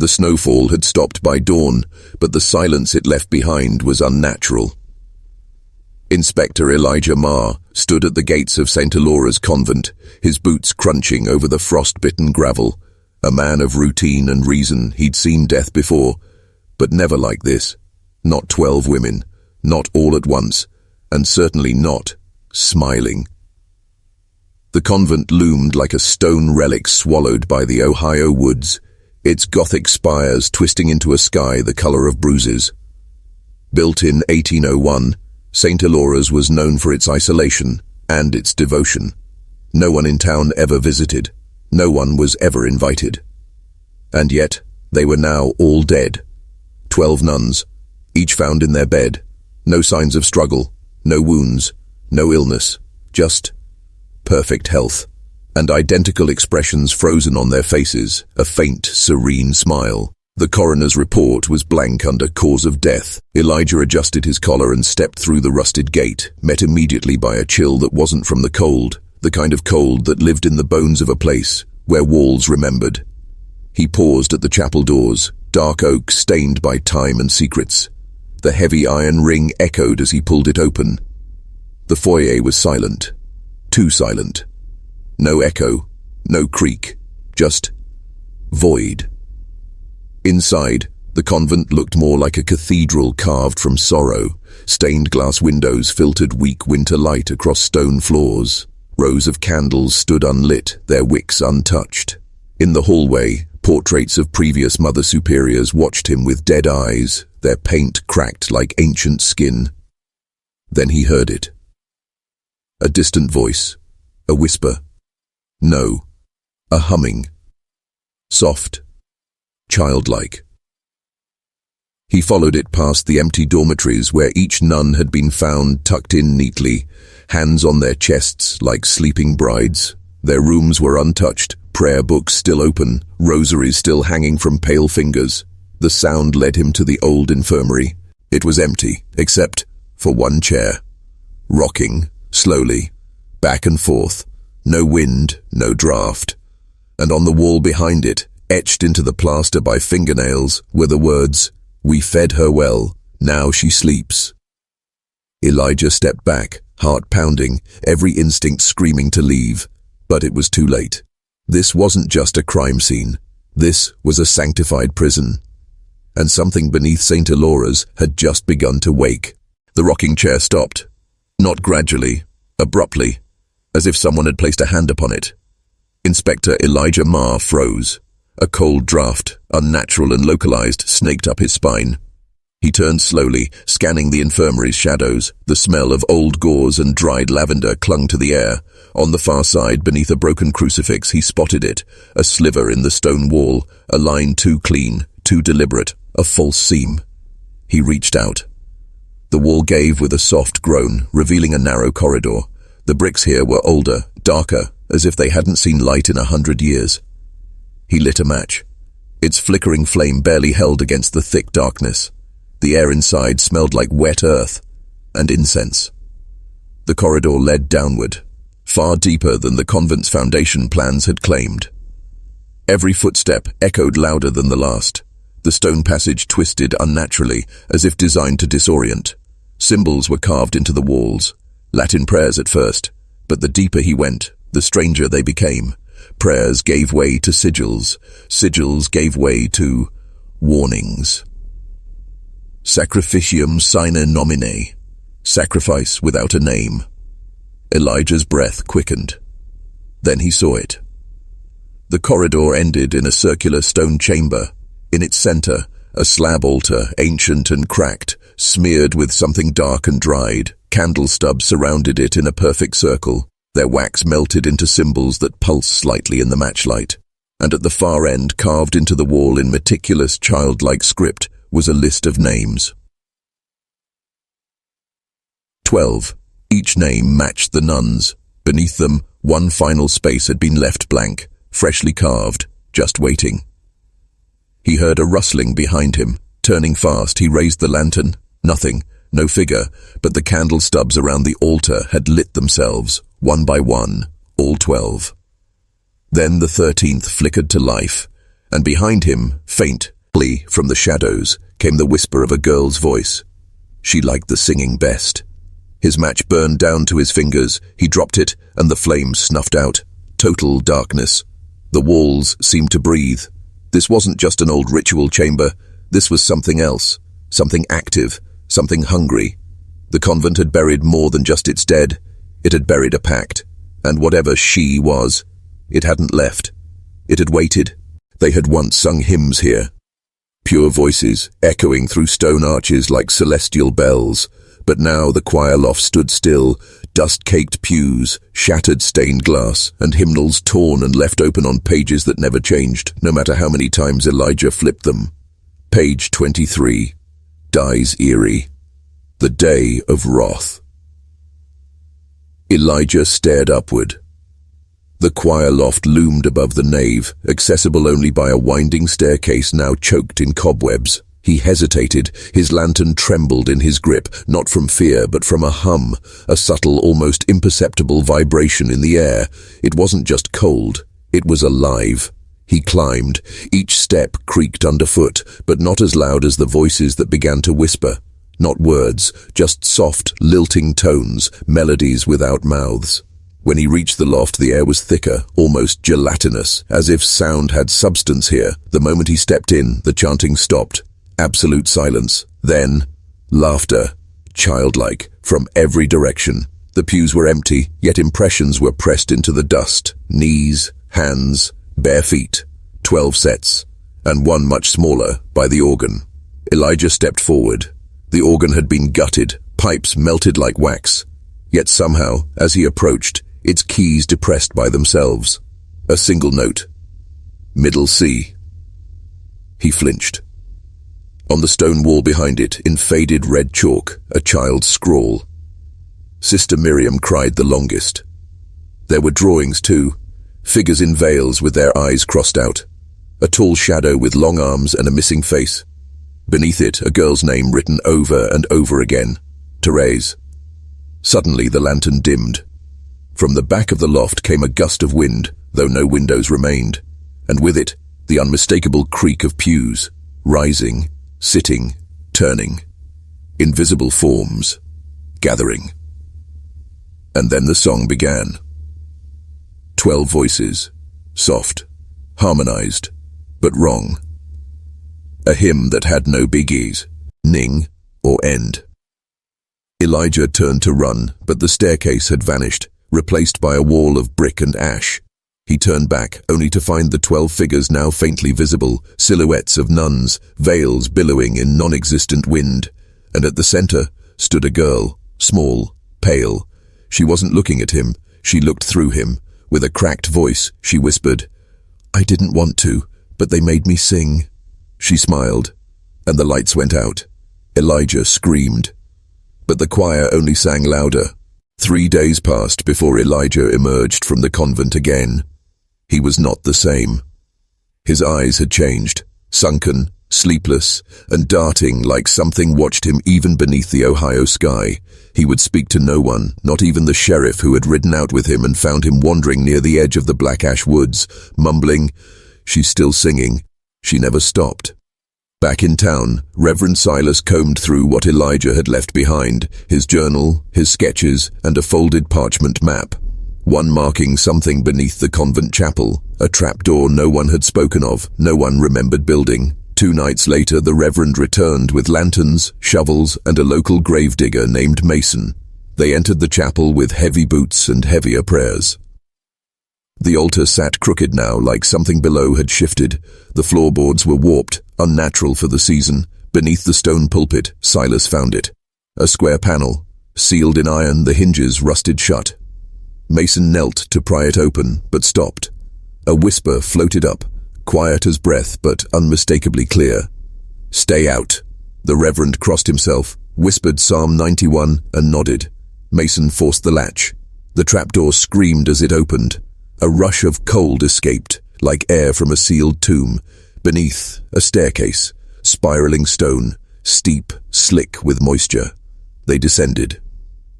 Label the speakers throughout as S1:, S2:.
S1: The snowfall had stopped by dawn, but the silence it left behind was unnatural. Inspector Elijah Marr stood at the gates of St. Alora's convent, his boots crunching over the frost-bitten gravel. A man of routine and reason, he'd seen death before, but never like this. Not 12 women, not all at once, and certainly not smiling. The convent loomed like a stone relic swallowed by the Ohio woods, its Gothic spires twisting into a sky the color of bruises. Built in 1801, St. Alora's was known for its isolation and its devotion. No one in town ever visited. No one was ever invited. And yet, they were now all dead. 12 nuns, each found in their bed. No signs of struggle, no wounds, no illness, just perfect health, and identical expressions frozen on their faces, a faint, serene smile. The coroner's report was blank under cause of death. Elijah adjusted his collar and stepped through the rusted gate, met immediately by a chill that wasn't from the cold, the kind of cold that lived in the bones of a place where walls remembered. He paused at the chapel doors, dark oak stained by time and secrets. The heavy iron ring echoed as he pulled it open. The foyer was silent, too silent. No echo, no creak, just void. Inside, the convent looked more like a cathedral carved from sorrow. Stained glass windows filtered weak winter light across stone floors. Rows of candles stood unlit, their wicks untouched. In the hallway, portraits of previous Mother Superiors watched him with dead eyes, their paint cracked like ancient skin. Then he heard it. A distant voice, a whisper. No, a humming. Soft, childlike. He followed it past the empty dormitories where each nun had been found tucked in neatly, hands on their chests like sleeping brides. Their rooms were untouched, prayer books still open, rosaries still hanging from pale fingers. The sound led him to the old infirmary. It was empty, except for one chair. Rocking, slowly, back and forth. No wind, no draft. And on the wall behind it, etched into the plaster by fingernails, were the words, "We fed her well, now she sleeps." Elijah stepped back, heart pounding, every instinct screaming to leave. But it was too late. This wasn't just a crime scene. This was a sanctified prison. And something beneath St. Alora's had just begun to wake. The rocking chair stopped. Not gradually, abruptly, as if someone had placed a hand upon it. Inspector Elijah Marr froze. A cold draft, unnatural and localized, snaked up his spine. He turned slowly, scanning the infirmary's shadows. The smell of old gauze and dried lavender clung to the air. On the far side, beneath a broken crucifix, he spotted it, a sliver in the stone wall, a line too clean, too deliberate, a false seam. He reached out. The wall gave with a soft groan, revealing a narrow corridor. The bricks here were older, darker, as if they hadn't seen light in 100 years. He lit a match. Its flickering flame barely held against the thick darkness. The air inside smelled like wet earth and incense. The corridor led downward, far deeper than the convent's foundation plans had claimed. Every footstep echoed louder than the last. The stone passage twisted unnaturally, as if designed to disorient. Symbols were carved into the walls. Latin prayers at first, but the deeper he went, the stranger they became. Prayers gave way to sigils. Sigils gave way to warnings. Sacrificium sine nomine. Sacrifice without a name. Elijah's breath quickened. Then he saw it. The corridor ended in a circular stone chamber. In its center, a slab altar, ancient and cracked, smeared with something dark and dried. Candle stubs surrounded it in a perfect circle. Their wax melted into symbols that pulsed slightly in the matchlight. And at the far end, carved into the wall in meticulous, childlike script, was a list of names. 12. Each name matched the nuns. Beneath them, one final space had been left blank, freshly carved, just waiting. He heard a rustling behind him. Turning fast, he raised the lantern. Nothing, no figure, but the candle stubs around the altar had lit themselves, one by one, all 12. Then the 13th flickered to life, And behind him, faintly from the shadows, came the whisper of a girl's voice. She liked the singing best. His match burned down to his fingers. He dropped it, and the flame snuffed out. Total darkness. The walls seemed to breathe. This wasn't just an old ritual chamber. This was something else. Something active. Something hungry. The convent had buried more than just its dead. It had buried a pact. And whatever she was, it hadn't left. It had waited. They had once sung hymns here. Pure voices, echoing through stone arches like celestial bells. But now the choir loft stood still, dust-caked pews, shattered stained glass, and hymnals torn and left open on pages that never changed, no matter how many times Elijah flipped them. Page 23. Dies eerie. The Day of Wrath. Elijah stared upward. The choir loft loomed above the nave, accessible only by a winding staircase now choked in cobwebs. He hesitated. His lantern trembled in his grip, not from fear, but from a hum, a subtle, almost imperceptible vibration in the air. It wasn't just cold, it was alive. He climbed. Each step creaked underfoot, but not as loud as the voices that began to whisper. Not words, just soft, lilting tones, melodies without mouths. When he reached the loft, the air was thicker, almost gelatinous, as if sound had substance here. The moment he stepped in, the chanting stopped. Absolute silence. Then, laughter, childlike, from every direction. The pews were empty, yet impressions were pressed into the dust. Knees, hands, bare feet. 12 sets, and one much smaller, by the organ. Elijah stepped forward. The organ had been gutted, pipes melted like wax. Yet somehow, as he approached, its keys depressed by themselves. A single note. Middle C. He flinched. On the stone wall behind it, in faded red chalk, a child's scrawl. Sister Miriam cried the longest. There were drawings too, figures in veils with their eyes crossed out. A tall shadow with long arms and a missing face. Beneath it, a girl's name written over and over again. Therese. Suddenly the lantern dimmed. From the back of the loft came a gust of wind, though no windows remained, and with it, the unmistakable creak of pews, rising, sitting, turning. Invisible forms, gathering. And then the song began. 12 voices, soft, harmonized, but wrong. A hymn that had no biggies, ning, or end. Elijah turned to run, but the staircase had vanished, replaced by a wall of brick and ash. He turned back, only to find the 12 figures now faintly visible, silhouettes of nuns, veils billowing in non-existent wind. And at the center stood a girl, small, pale. She wasn't looking at him, she looked through him. With a cracked voice, she whispered, "I didn't want to, but they made me sing." She smiled, and the lights went out. Elijah screamed. But the choir only sang louder. 3 days passed before Elijah emerged from the convent again. He was not the same. His eyes had changed, sunken, sleepless, and darting like something watched him even beneath the Ohio sky. He would speak to no one, not even the sheriff who had ridden out with him and found him wandering near the edge of the Black Ash Woods, mumbling, "She's still singing." She never stopped. Back in town, Reverend Silas combed through what Elijah had left behind, his journal, his sketches, and a folded parchment map. One marking something beneath the convent chapel, a trapdoor no one had spoken of, no one remembered building. 2 nights later, the Reverend returned with lanterns, shovels, and a local gravedigger named Mason. They entered the chapel with heavy boots and heavier prayers. The altar sat crooked now, like something below had shifted. The floorboards were warped, unnatural for the season. Beneath the stone pulpit, Silas found it. A square panel, sealed in iron, the hinges rusted shut. Mason knelt to pry it open, but stopped. A whisper floated up, quiet as breath, but unmistakably clear. "Stay out." The Reverend crossed himself, whispered Psalm 91, and nodded. Mason forced the latch. The trapdoor screamed as it opened. A rush of cold escaped, like air from a sealed tomb. Beneath, a staircase, spiraling stone, steep, slick with moisture. They descended.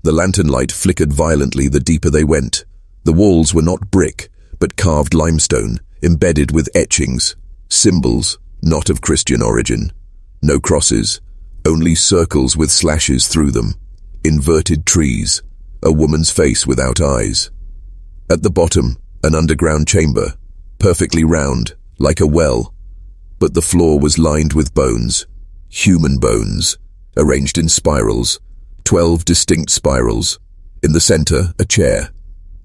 S1: The lantern light flickered violently the deeper they went. The walls were not brick, but carved limestone, embedded with etchings. Symbols, not of Christian origin. No crosses, only circles with slashes through them. Inverted trees, a woman's face without eyes. At the bottom, an underground chamber, perfectly round, like a well. But the floor was lined with bones, human bones, arranged in spirals, 12 distinct spirals. In the center, a chair.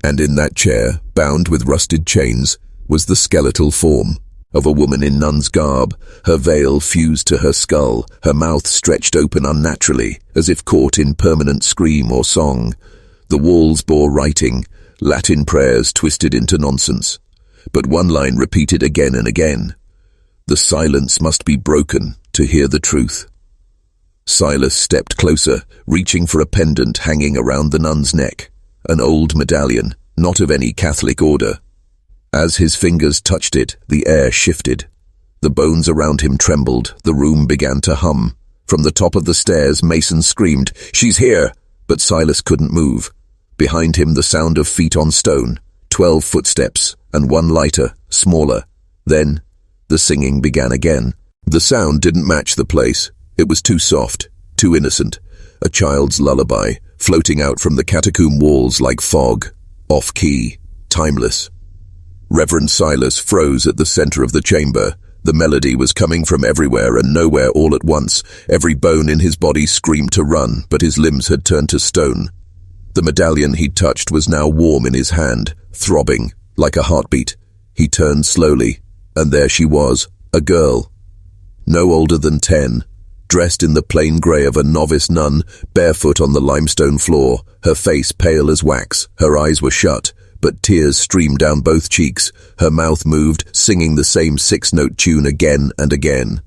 S1: And in that chair, bound with rusted chains, was the skeletal form of a woman in nun's garb, her veil fused to her skull, her mouth stretched open unnaturally, as if caught in permanent scream or song. The walls bore writing, Latin prayers twisted into nonsense, but one line repeated again and again. The silence must be broken to hear the truth. Silas stepped closer, reaching for a pendant hanging around the nun's neck, an old medallion, not of any Catholic order. As his fingers touched it, the air shifted. The bones around him trembled, the room began to hum. From the top of the stairs, Mason screamed, "She's here!" But Silas couldn't move. Behind him, the sound of feet on stone, 12 footsteps, and one lighter, smaller. Then, the singing began again. The sound didn't match the place. It was too soft, too innocent. A child's lullaby, floating out from the catacomb walls like fog. Off-key, timeless. Reverend Silas froze at the center of the chamber. The melody was coming from everywhere and nowhere all at once. Every bone in his body screamed to run, but his limbs had turned to stone. The medallion he'd touched was now warm in his hand, throbbing, like a heartbeat. He turned slowly, and there she was, a girl. No older than 10, dressed in the plain grey of a novice nun, barefoot on the limestone floor, her face pale as wax, her eyes were shut, but tears streamed down both cheeks. Her mouth moved, singing the same 6-note tune again and again.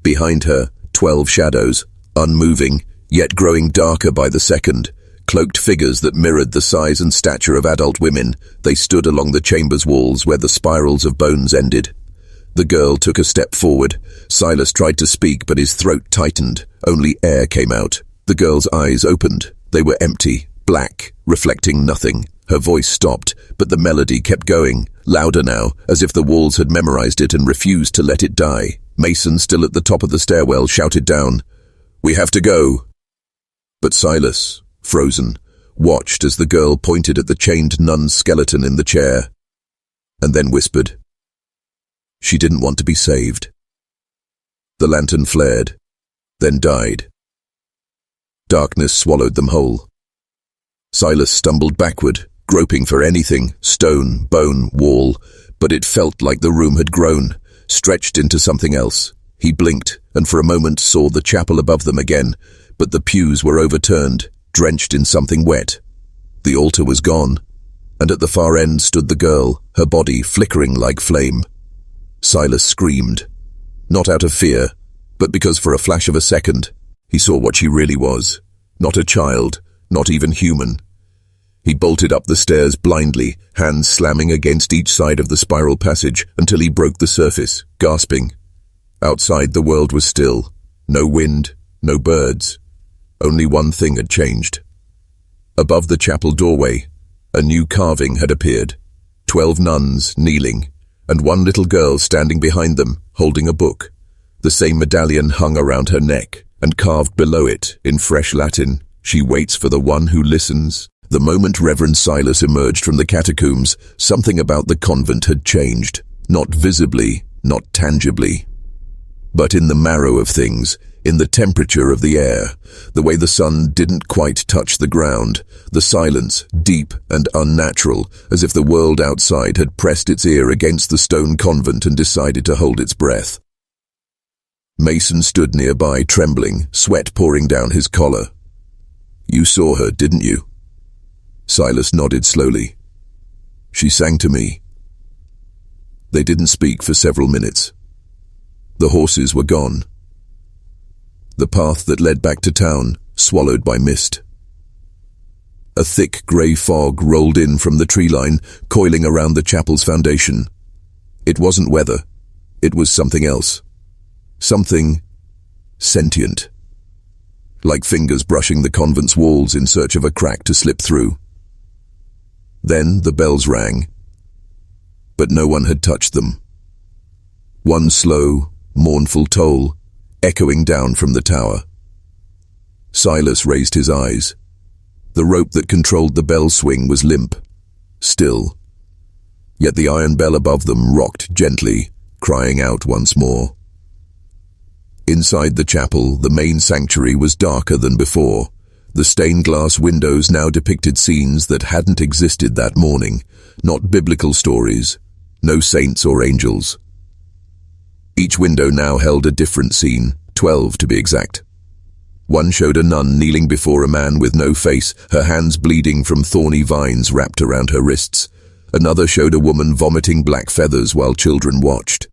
S1: Behind her, 12 shadows, unmoving, yet growing darker by the second. Cloaked figures that mirrored the size and stature of adult women. They stood along the chamber's walls where the spirals of bones ended. The girl took a step forward. Silas tried to speak, but his throat tightened. Only air came out. The girl's eyes opened. They were empty, black, reflecting nothing. Her voice stopped, but the melody kept going, louder now, as if the walls had memorized it and refused to let it die. Mason, still at the top of the stairwell, shouted down, "We have to go." But Silas, frozen, watched as the girl pointed at the chained nun's skeleton in the chair, and then whispered. She didn't want to be saved. The lantern flared, then died. Darkness swallowed them whole. Silas stumbled backward, groping for anything, stone, bone, wall, but it felt like the room had grown, stretched into something else. He blinked, and for a moment saw the chapel above them again, but the pews were overturned, drenched in something wet. The altar was gone, and at the far end stood the girl, her body flickering like flame. Silas screamed, not out of fear, but because for a flash of a second, he saw what she really was. Not a child, not even human. He bolted up the stairs blindly, hands slamming against each side of the spiral passage until he broke the surface, gasping. Outside the world was still. No wind, no birds. Only one thing had changed. Above the chapel doorway, a new carving had appeared. 12 nuns kneeling, and one little girl standing behind them, holding a book. The same medallion hung around her neck, and carved below it, in fresh Latin, "She waits for the one who listens." The moment Reverend Silas emerged from the catacombs, something about the convent had changed. Not visibly, not tangibly, but in the marrow of things, in the temperature of the air, the way the sun didn't quite touch the ground, the silence, deep and unnatural, as if the world outside had pressed its ear against the stone convent and decided to hold its breath. Mason stood nearby, trembling, sweat pouring down his collar. "You saw her, didn't you?" Silas nodded slowly. "She sang to me." They didn't speak for several minutes. The horses were gone. The path that led back to town, swallowed by mist. A thick grey fog rolled in from the tree line, coiling around the chapel's foundation. It wasn't weather. It was something else. Something sentient. Like fingers brushing the convent's walls in search of a crack to slip through. Then the bells rang. But no one had touched them. one slow, mournful toll, echoing down from the tower. Silas raised his eyes. The rope that controlled the bell swing was limp, still. Yet the iron bell above them rocked gently, crying out once more. Inside the chapel, the main sanctuary was darker than before. The stained glass windows now depicted scenes that hadn't existed that morning, not biblical stories, no saints or angels. Each window now held a different scene, 12 to be exact. One showed a nun kneeling before a man with no face, her hands bleeding from thorny vines wrapped around her wrists. Another showed a woman vomiting black feathers while children watched.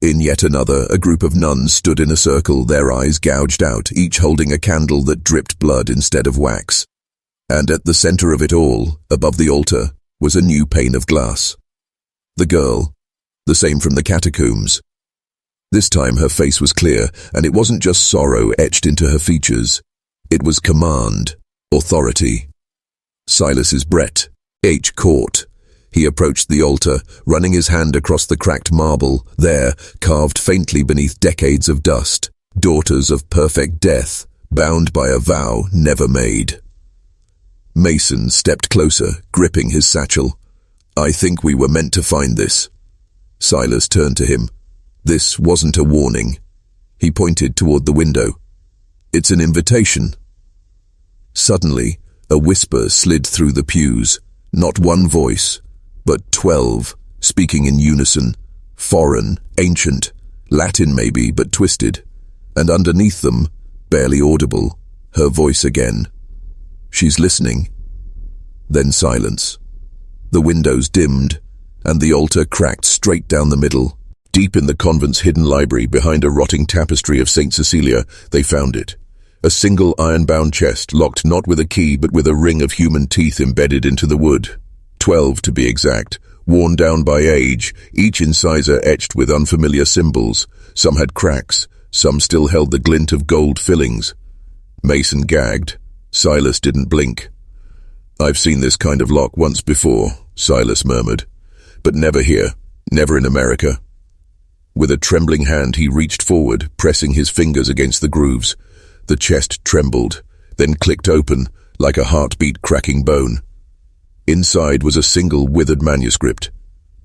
S1: In yet another, a group of nuns stood in a circle, their eyes gouged out, each holding a candle that dripped blood instead of wax. And at the center of it all, above the altar, was a new pane of glass. The girl, the same from the catacombs. This time her face was clear, and it wasn't just sorrow etched into her features. It was command, authority. Silas's Brett H. caught. He approached the altar, running his hand across the cracked marble. There, carved faintly beneath decades of dust, daughters of perfect death, bound by a vow never made. Mason stepped closer, gripping his satchel. "I think we were meant to find this." Silas turned to him. This wasn't a warning. He pointed toward the window. "It's an invitation." Suddenly, a whisper slid through the pews. Not one voice, but 12, speaking in unison, foreign, ancient, Latin maybe, but twisted, and underneath them, barely audible, her voice again. "She's listening." Then silence. The windows dimmed, and the altar cracked straight down the middle. Deep in the convent's hidden library, behind a rotting tapestry of St. Cecilia, they found it. A single iron-bound chest, locked not with a key but with a ring of human teeth embedded into the wood. 12 to be exact, worn down by age, each incisor etched with unfamiliar symbols. Some had cracks, some still held the glint of gold fillings. Mason gagged. Silas didn't blink. "I've seen this kind of lock once before," Silas murmured. "But never here, never in America." With a trembling hand he reached forward, pressing his fingers against the grooves. The chest trembled, then clicked open, like a heartbeat cracking bone. Inside was a single withered manuscript,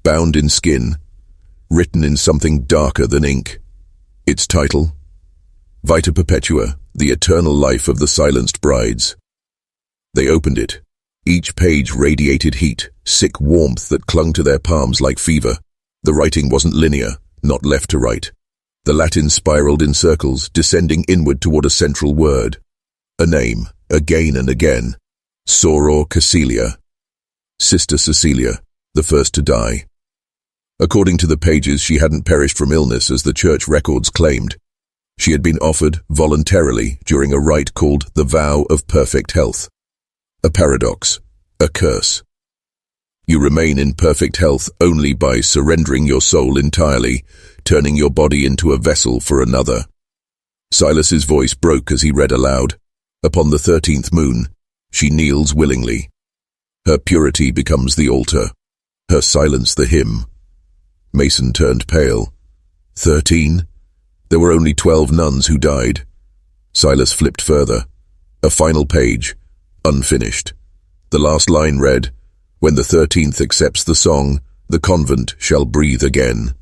S1: bound in skin, written in something darker than ink. Its title, Vita Perpetua, the eternal life of the silenced brides. They opened it. Each page radiated heat, sick warmth that clung to their palms like fever. The writing wasn't linear, not left to right. The Latin spiraled in circles, descending inward toward a central word. A name, again and again. Soror Cecilia. Sister Cecilia, the first to die. According to the pages, she hadn't perished from illness as the church records claimed. She had been offered voluntarily during a rite called the Vow of Perfect Health. A paradox, a curse. You remain in perfect health only by surrendering your soul entirely, turning your body into a vessel for another. Silas's voice broke as he read aloud. Upon the 13th moon, she kneels willingly. Her purity becomes the altar, her silence the hymn. Mason turned pale. 13? There were only 12 nuns who died. Silas flipped further. A final page, unfinished. The last line read, "When the 13th accepts the song, the convent shall breathe again."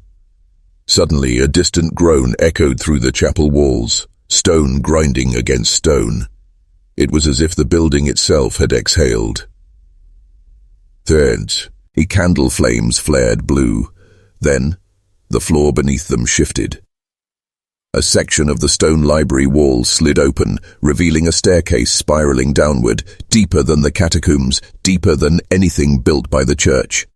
S1: Suddenly, a distant groan echoed through the chapel walls, stone grinding against stone. It was as if the building itself had exhaled. Third, candle flames flared blue. Then, the floor beneath them shifted. A section of the stone library wall slid open, revealing a staircase spiraling downward, deeper than the catacombs, deeper than anything built by the church.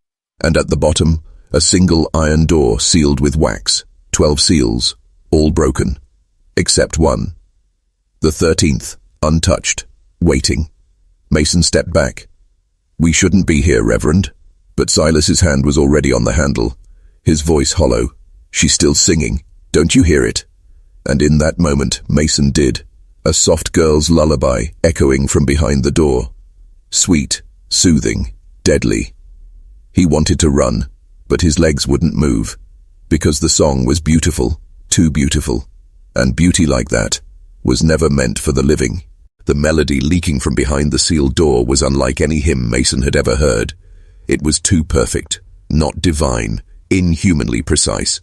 S1: And at the bottom, a single iron door sealed with wax, 12 seals, all broken, except one. The 13th, untouched, waiting. Mason stepped back. "We shouldn't be here, Reverend." But Silas's hand was already on the handle, his voice hollow. "She's still singing. Don't you hear it?" And in that moment, Mason did. A soft girl's lullaby echoing from behind the door. Sweet, soothing, deadly. He wanted to run, but his legs wouldn't move. Because the song was beautiful, too beautiful, and beauty like that was never meant for the living. The melody leaking from behind the sealed door was unlike any hymn Mason had ever heard. It was too perfect, not divine, inhumanly precise,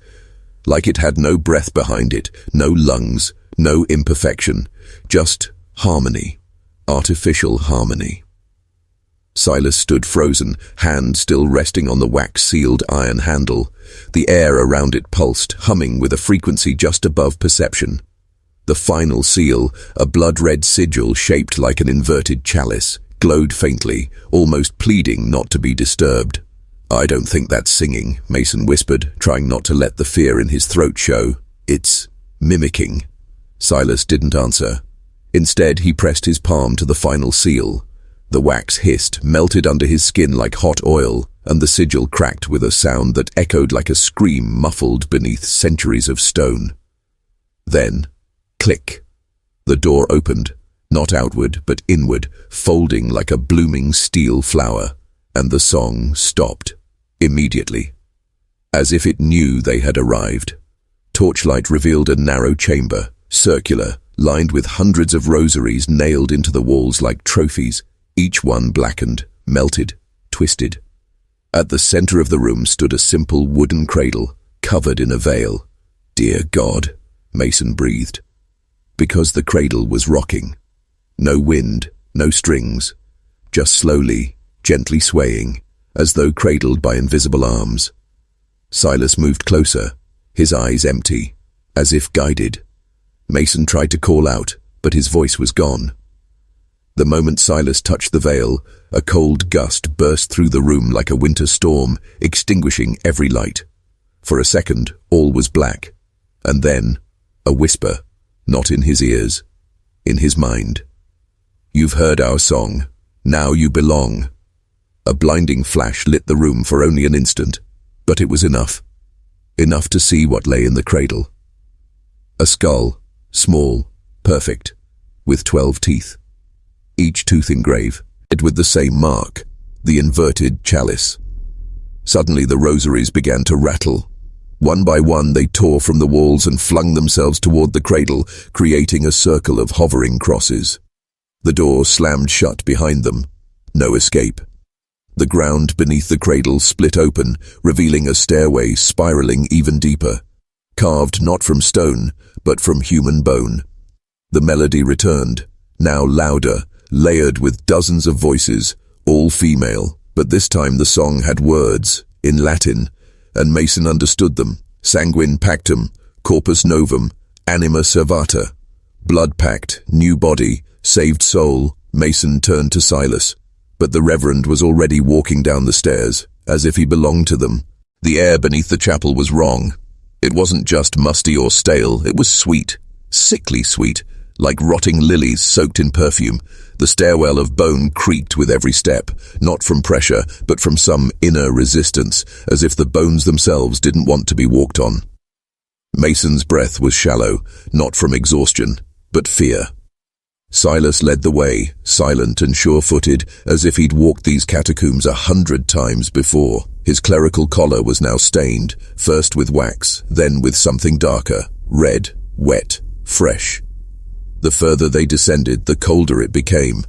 S1: like it had no breath behind it, no lungs, no imperfection, just harmony, artificial harmony. Silas stood frozen, hand still resting on the wax-sealed iron handle. The air around it pulsed, humming with a frequency just above perception. The final seal, a blood-red sigil shaped like an inverted chalice, glowed faintly, almost pleading not to be disturbed. "I don't think that's singing," Mason whispered, trying not to let the fear in his throat show. "It's mimicking." Silas didn't answer. Instead, he pressed his palm to the final seal. The wax hissed, melted under his skin like hot oil, and the sigil cracked with a sound that echoed like a scream muffled beneath centuries of stone. Then, click. The door opened, not outward but inward, folding like a blooming steel flower, and the song stopped, immediately, as if it knew they had arrived. Torchlight revealed a narrow chamber, circular, lined with hundreds of rosaries nailed into the walls like trophies, each one blackened, melted, twisted. At the center of the room stood a simple wooden cradle, covered in a veil. "Dear God," Mason breathed. Because the cradle was rocking. No wind, no strings, just slowly, gently swaying, as though cradled by invisible arms. Silas moved closer, his eyes empty, as if guided. Mason tried to call out, but his voice was gone. The moment Silas touched the veil, a cold gust burst through the room like a winter storm, extinguishing every light. For a second, all was black. And then, a whisper, not in his ears, in his mind. "You've heard our song. Now you belong." A blinding flash lit the room for only an instant, but it was enough. Enough to see what lay in the cradle. A skull, small, perfect, with 12 teeth. Each tooth engraved with the same mark, the inverted chalice. Suddenly the rosaries began to rattle. One by one they tore from the walls and flung themselves toward the cradle, creating a circle of hovering crosses. The door slammed shut behind them. No escape. The ground beneath the cradle split open, revealing a stairway spiraling even deeper, carved not from stone, but from human bone. The melody returned, now louder, layered with dozens of voices, all female, but this time the song had words, in Latin, and Mason understood them. Sanguine pactum, corpus novum, anima servata. Blood pact, new body, saved soul. Mason turned to Silas, but the Reverend was already walking down the stairs, as if he belonged to them. The air beneath the chapel was wrong. It wasn't just musty or stale, it was sweet, sickly sweet, like rotting lilies soaked in perfume. The stairwell of bone creaked with every step, not from pressure, but from some inner resistance, as if the bones themselves didn't want to be walked on. Mason's breath was shallow, not from exhaustion, but fear. Silas led the way, silent and sure-footed, as if he'd walked these catacombs 100 times before. His clerical collar was now stained, first with wax, then with something darker, red, wet, fresh. The further they descended, the colder it became.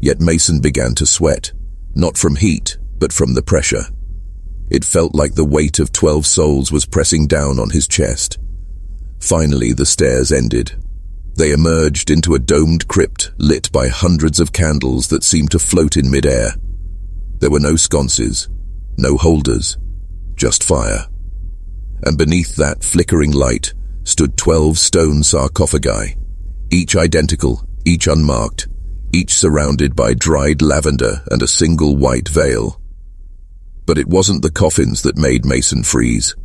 S1: Yet Mason began to sweat, not from heat, but from the pressure. It felt like the weight of 12 souls was pressing down on his chest. Finally, the stairs ended. They emerged into a domed crypt lit by hundreds of candles that seemed to float in mid-air. There were no sconces, no holders, just fire. And beneath that flickering light stood 12 stone sarcophagi, each identical, each unmarked, each surrounded by dried lavender and a single white veil. But it wasn't the coffins that made Mason freeze.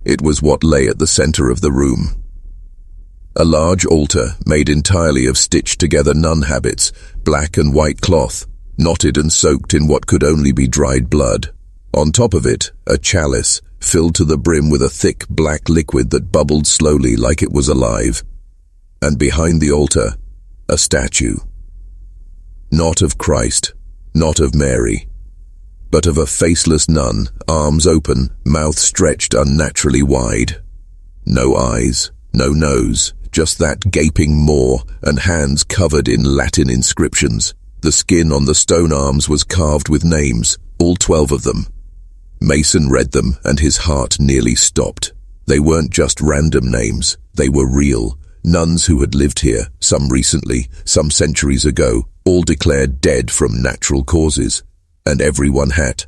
S1: It was what lay at the center of the room. A large altar made entirely of stitched-together nun habits, black and white cloth, knotted and soaked in what could only be dried blood. On top of it, a chalice, filled to the brim with a thick black liquid that bubbled slowly like it was alive. And behind the altar, a statue. Not of Christ, not of Mary, but of a faceless nun, arms open, mouth stretched unnaturally wide. No eyes, no nose, just that gaping maw, and hands covered in Latin inscriptions. The skin on the stone arms was carved with names, all 12 of them. Mason read them, and his heart nearly stopped. They weren't just random names, they were real. Nuns who had lived here, some recently, some centuries ago, all declared dead from natural causes. And everyone had.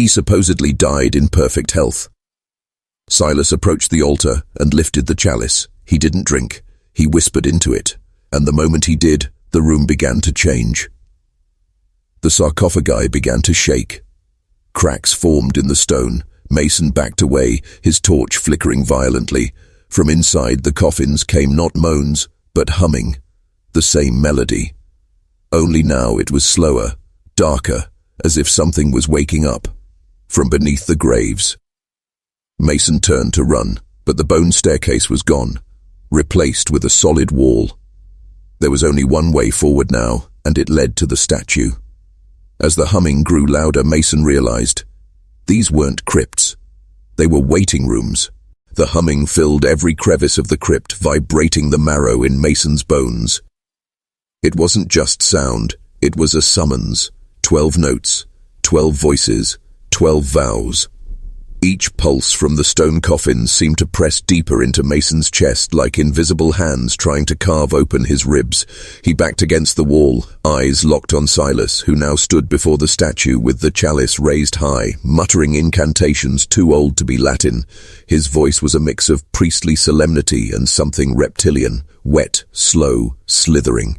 S1: Supposedly died in perfect health. Silas approached the altar and lifted the chalice. He didn't drink. He whispered into it. And the moment he did, the room began to change. The sarcophagi began to shake. Cracks formed in the stone. Mason backed away, his torch flickering violently. From inside the coffins came not moans, but humming. The same melody. Only now it was slower, darker, as if something was waking up. From beneath the graves. Mason turned to run, but the bone staircase was gone, replaced with a solid wall. There was only one way forward now, and it led to the statue. As the humming grew louder, Mason realized these weren't crypts. They were waiting rooms. The humming filled every crevice of the crypt, vibrating the marrow in Mason's bones. It wasn't just sound, it was a summons. 12 notes, 12 voices, 12 vows. Each pulse from the stone coffins seemed to press deeper into Mason's chest like invisible hands trying to carve open his ribs. He backed against the wall, eyes locked on Silas, who now stood before the statue with the chalice raised high, muttering incantations too old to be Latin. His voice was a mix of priestly solemnity and something reptilian, wet, slow, slithering.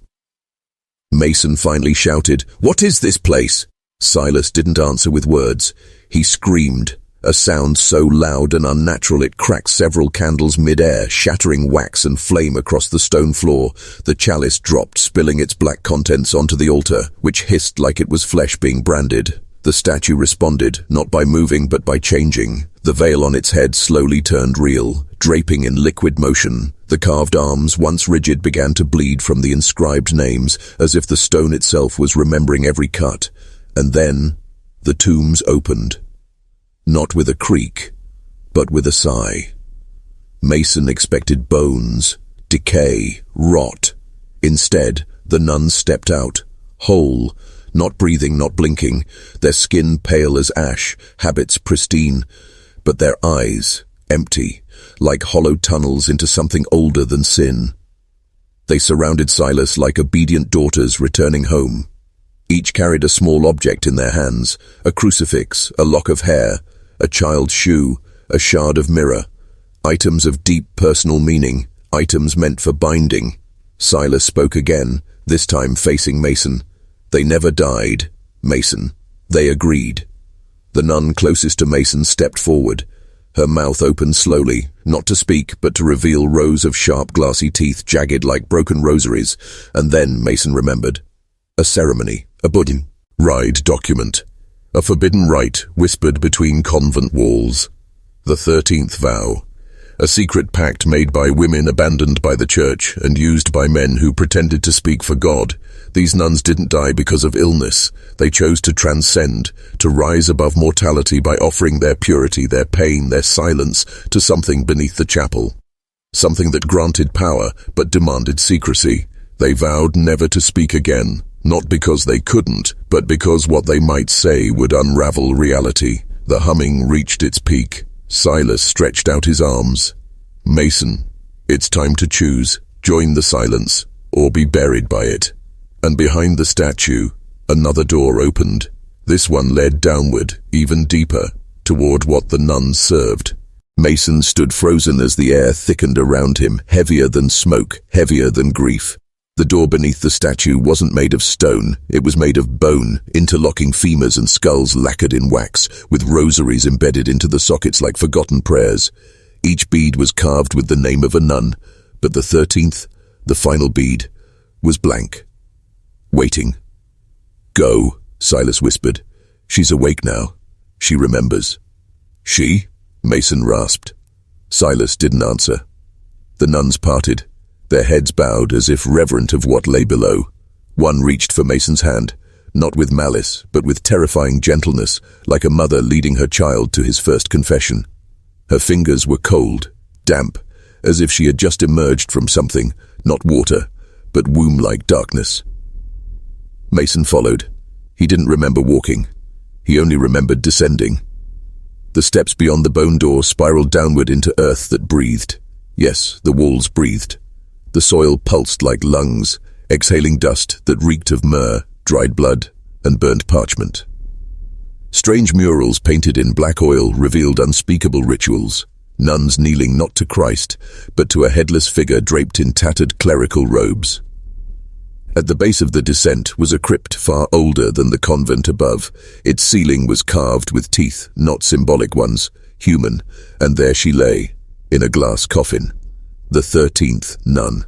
S1: Mason finally shouted, "What is this place?" Silas didn't answer with words. He screamed, a sound so loud and unnatural it cracked several candles mid-air, shattering wax and flame across the stone floor. The chalice dropped, spilling its black contents onto the altar, which hissed like it was flesh being branded. The statue responded, not by moving but by changing. The veil on its head slowly turned real, draping in liquid motion. The carved arms, once rigid, began to bleed from the inscribed names, as if the stone itself was remembering every cut. And then, the tombs opened. Not with a creak, but with a sigh. Mason expected bones, decay, rot. Instead, the nuns stepped out, whole, not breathing, not blinking, their skin pale as ash, habits pristine, but their eyes empty, like hollow tunnels into something older than sin. They surrounded Silas like obedient daughters returning home. Each carried a small object in their hands, a crucifix, a lock of hair, a child's shoe, a shard of mirror, items of deep personal meaning, items meant for binding. Silas spoke again, this time facing Mason. They never died, Mason. They agreed. The nun closest to Mason stepped forward. Her mouth opened slowly, not to speak, but to reveal rows of sharp, glassy teeth, jagged like broken rosaries. And then Mason remembered. A ceremony, a budding rite document. A forbidden rite whispered between convent walls. The 13th vow. A secret pact made by women abandoned by the church and used by men who pretended to speak for God. These nuns didn't die because of illness. They chose to transcend, to rise above mortality by offering their purity, their pain, their silence to something beneath the chapel. Something that granted power but demanded secrecy. They vowed never to speak again, not because they couldn't, but because what they might say would unravel reality. The humming reached its peak. Silas stretched out his arms. Mason, it's time to choose. Join the silence, or be buried by it. And behind the statue, another door opened. This one led downward, even deeper, toward what the nuns served. Mason stood frozen as the air thickened around him, heavier than smoke, heavier than grief. The door beneath the statue wasn't made of stone, it was made of bone, interlocking femurs and skulls lacquered in wax, with rosaries embedded into the sockets like forgotten prayers. Each bead was carved with the name of a nun, but the 13th, the final bead, was blank. Waiting. Go, Silas whispered. She's awake now. She remembers. She? Mason rasped. Silas didn't answer. The nuns parted, their heads bowed as if reverent of what lay below. One reached for Mason's hand, not with malice, but with terrifying gentleness, like a mother leading her child to his first confession. Her fingers were cold, damp, as if she had just emerged from something, not water, but womb-like darkness. Mason followed. He didn't remember walking. He only remembered descending. The steps beyond the bone door spiraled downward into earth that breathed. Yes, the walls breathed. The soil pulsed like lungs, exhaling dust that reeked of myrrh, dried blood, and burnt parchment. Strange murals painted in black oil revealed unspeakable rituals, nuns kneeling not to Christ, but to a headless figure draped in tattered clerical robes. At the base of the descent was a crypt far older than the convent above. Its ceiling was carved with teeth, not symbolic ones, human, and there she lay, in a glass coffin, the 13th Nun.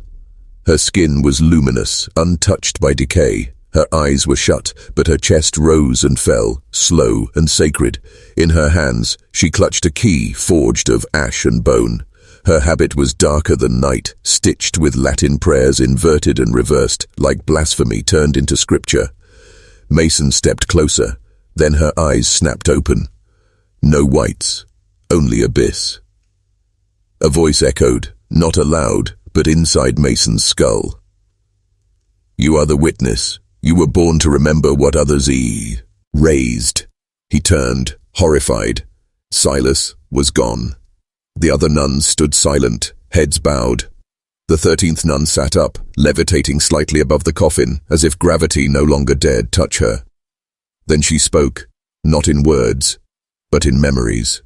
S1: Her skin was luminous, untouched by decay. Her eyes were shut, but her chest rose and fell, slow and sacred. In her hands, she clutched a key forged of ash and bone. Her habit was darker than night, stitched with Latin prayers inverted and reversed, like blasphemy turned into scripture. Mason stepped closer, then her eyes snapped open. No whites, only abyss. A voice echoed, not aloud, but inside Mason's skull. You are the witness. You were born to remember what others erased. He turned, horrified. Silas was gone. The other nuns stood silent, heads bowed. The 13th nun sat up, levitating slightly above the coffin, as if gravity no longer dared touch her. Then she spoke, not in words, but in memories.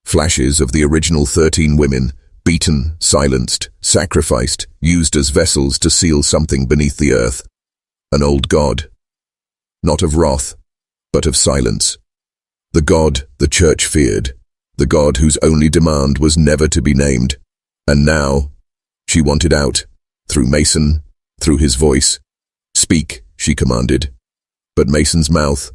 S1: Flashes of the original 13 women, beaten, silenced, sacrificed, used as vessels to seal something beneath the earth. An old god. Not of wrath, but of silence. The god the church feared. The god whose only demand was never to be named. And now, she wanted out. Through Mason, through his voice. Speak, she commanded. But Mason's mouth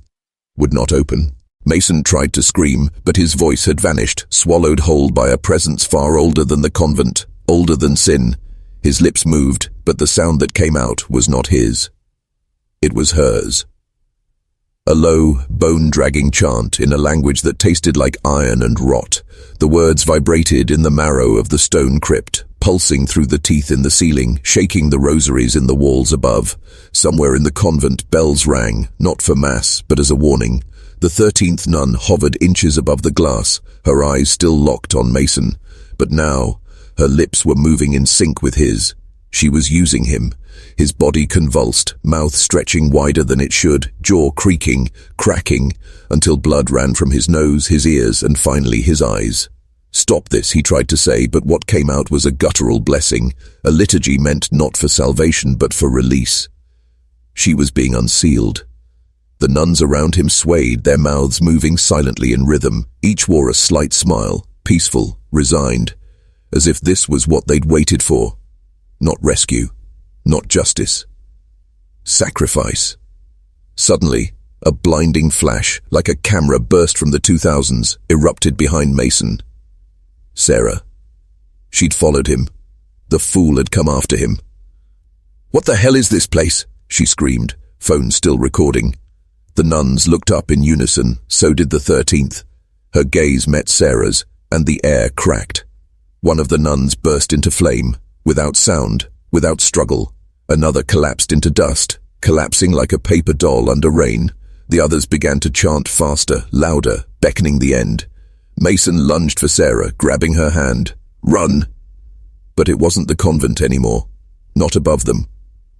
S1: would not open. Mason tried to scream, but his voice had vanished, swallowed whole by a presence far older than the convent, older than sin. His lips moved, but the sound that came out was not his. It was hers. A low, bone-dragging chant in a language that tasted like iron and rot. The words vibrated in the marrow of the stone crypt, pulsing through the teeth in the ceiling, shaking the rosaries in the walls above. Somewhere in the convent, bells rang, not for mass, but as a warning. The 13th nun hovered inches above the glass, her eyes still locked on Mason. But now, her lips were moving in sync with his. She was using him. His body convulsed, mouth stretching wider than it should, jaw creaking, cracking, until blood ran from his nose, his ears, and finally his eyes. Stop this, he tried to say, but what came out was a guttural blessing, a liturgy meant not for salvation but for release. She was being unsealed. The nuns around him swayed, their mouths moving silently in rhythm. Each wore a slight smile, peaceful, resigned, as if this was what they'd waited for. Not rescue, not justice. Sacrifice. Suddenly, a blinding flash, like a camera burst from the 2000s, erupted behind Mason. Sarah. She'd followed him. The fool had come after him. "What the hell is this place?" she screamed, phone still recording. The nuns looked up in unison, so did the 13th. Her gaze met Sarah's, and the air cracked. One of the nuns burst into flame, without sound, without struggle. Another collapsed into dust, collapsing like a paper doll under rain. The others began to chant faster, louder, beckoning the end. Mason lunged for Sarah, grabbing her hand. "Run!" But it wasn't the convent anymore. Not above them.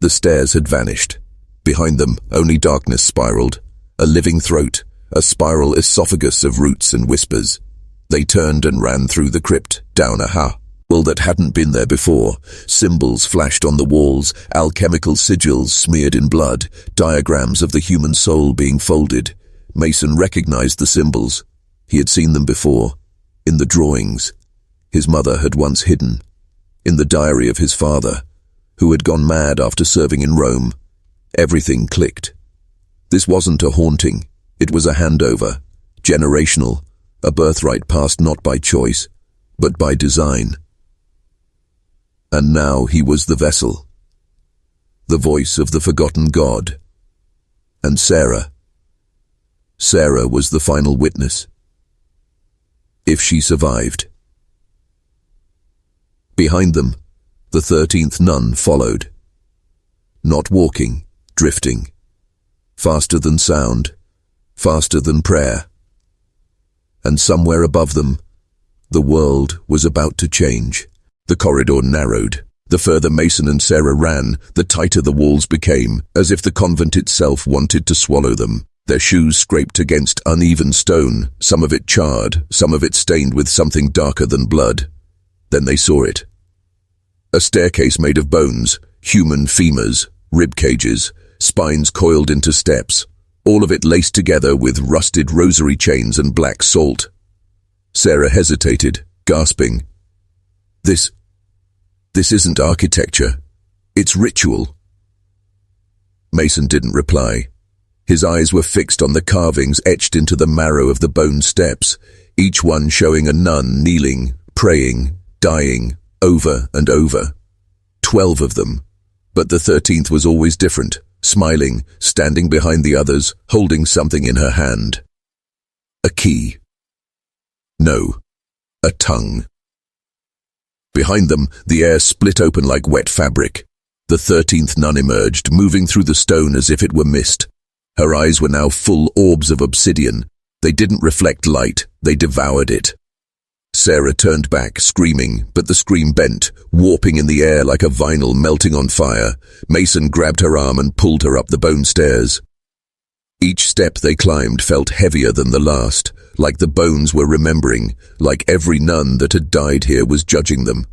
S1: The stairs had vanished. Behind them, only darkness spiraled. A living throat, a spiral esophagus of roots and whispers. They turned and ran through the crypt, down a hall that hadn't been there before. Symbols flashed on the walls, alchemical sigils smeared in blood, diagrams of the human soul being folded. Mason recognized the symbols. He had seen them before. In the drawings his mother had once hidden. In the diary of his father, who had gone mad after serving in Rome. Everything clicked. This wasn't a haunting. It was a handover. Generational. A birthright passed not by choice, but by design. And now he was the vessel. The voice of the forgotten God. And Sarah. Sarah was the final witness. If she survived. Behind them, the 13th nun followed. Not walking, drifting. Faster than sound, faster than prayer. And somewhere above them, the world was about to change. The corridor narrowed. The further Mason and Sarah ran, the tighter the walls became, as if the convent itself wanted to swallow them. Their shoes scraped against uneven stone, some of it charred, some of it stained with something darker than blood. Then they saw it. A staircase made of bones, human femurs, rib cages, spines coiled into steps, all of it laced together with rusted rosary chains and black salt. Sarah hesitated, gasping. This isn't architecture. It's ritual. Mason didn't reply. His eyes were fixed on the carvings etched into the marrow of the bone steps, each one showing a nun kneeling, praying, dying, over and over. 12 of them. But the 13th was always different, smiling, standing behind the others, holding something in her hand. A key. No, a tongue. Behind them, the air split open like wet fabric. The 13th nun emerged, moving through the stone as if it were mist. Her eyes were now full orbs of obsidian. They didn't reflect light, they devoured it. Sarah turned back, screaming, but the scream bent, warping in the air like a vinyl melting on fire. Mason grabbed her arm and pulled her up the bone stairs. Each step they climbed felt heavier than the last, like the bones were remembering, like every nun that had died here was judging them.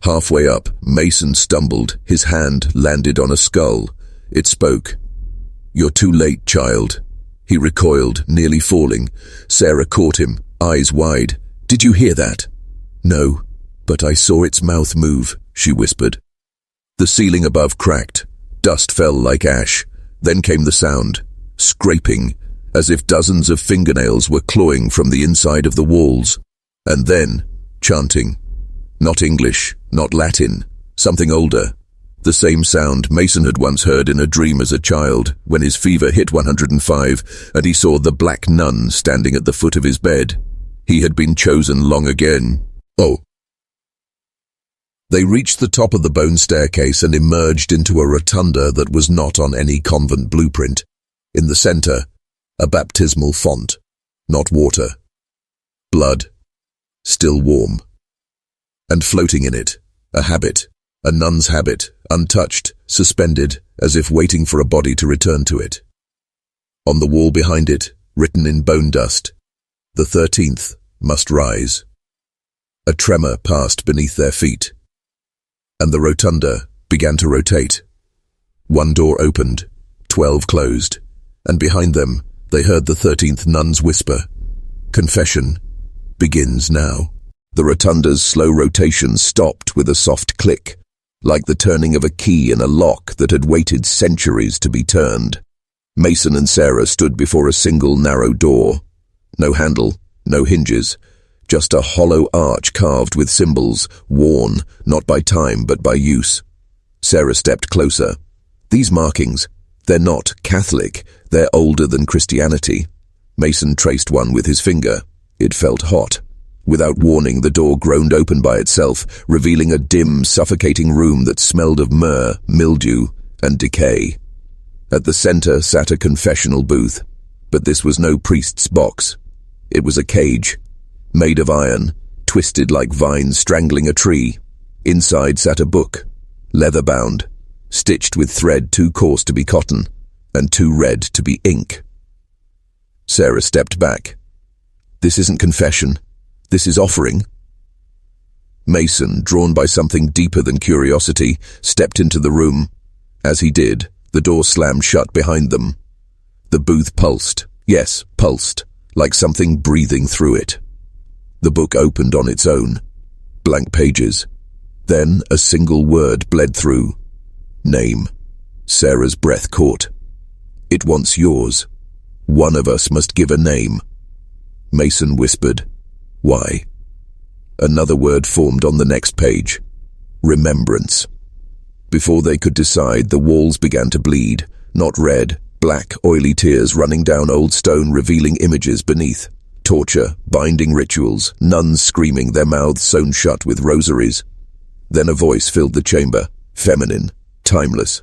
S1: Halfway up, Mason stumbled, his hand landed on a skull. It spoke. "You're too late, child." He recoiled, nearly falling. Sarah caught him, eyes wide. "Did you hear that?" "No, but I saw its mouth move," she whispered. The ceiling above cracked. Dust fell like ash. Then came the sound, scraping, as if dozens of fingernails were clawing from the inside of the walls. And then, chanting. Not English, not Latin, something older. The same sound Mason had once heard in a dream as a child, when his fever hit 105, and he saw the black nun standing at the foot of his bed. He had been chosen long again. Oh. They reached the top of the bone staircase and emerged into a rotunda that was not on any convent blueprint. In the center, a baptismal font. Not water. Blood. Still warm. And floating in it, a habit. A nun's habit, untouched, suspended, as if waiting for a body to return to it. On the wall behind it, written in bone dust, "The 13th must rise." A tremor passed beneath their feet, and the rotunda began to rotate. One door opened, 12 closed, and behind them they heard the 13th nun's whisper, "Confession begins now." The rotunda's slow rotation stopped with a soft click, like the turning of a key in a lock that had waited centuries to be turned. Mason and Sarah stood before a single narrow door. No handle, no hinges, just a hollow arch carved with symbols, worn, not by time but by use. Sarah stepped closer. These markings, they're not Catholic, they're older than Christianity. Mason traced one with his finger. It felt hot. Without warning, the door groaned open by itself, revealing a dim, suffocating room that smelled of myrrh, mildew, and decay. At the center sat a confessional booth, but this was no priest's box. It was a cage, made of iron, twisted like vines strangling a tree. Inside sat a book, leather-bound, stitched with thread too coarse to be cotton, and too red to be ink. Sarah stepped back. "This isn't confession. This is offering." Mason, drawn by something deeper than curiosity, stepped into the room. As he did, the door slammed shut behind them. The booth pulsed. Yes, pulsed, like something breathing through it. The book opened on its own. Blank pages. Then a single word bled through. Name. Sarah's breath caught. "It wants yours. One of us must give a name." Mason whispered. "Why?" Another word formed on the next page. Remembrance. Before they could decide, the walls began to bleed, not red, black, oily tears running down old stone revealing images beneath. Torture, binding rituals, nuns screaming, their mouths sewn shut with rosaries. Then a voice filled the chamber, feminine, timeless.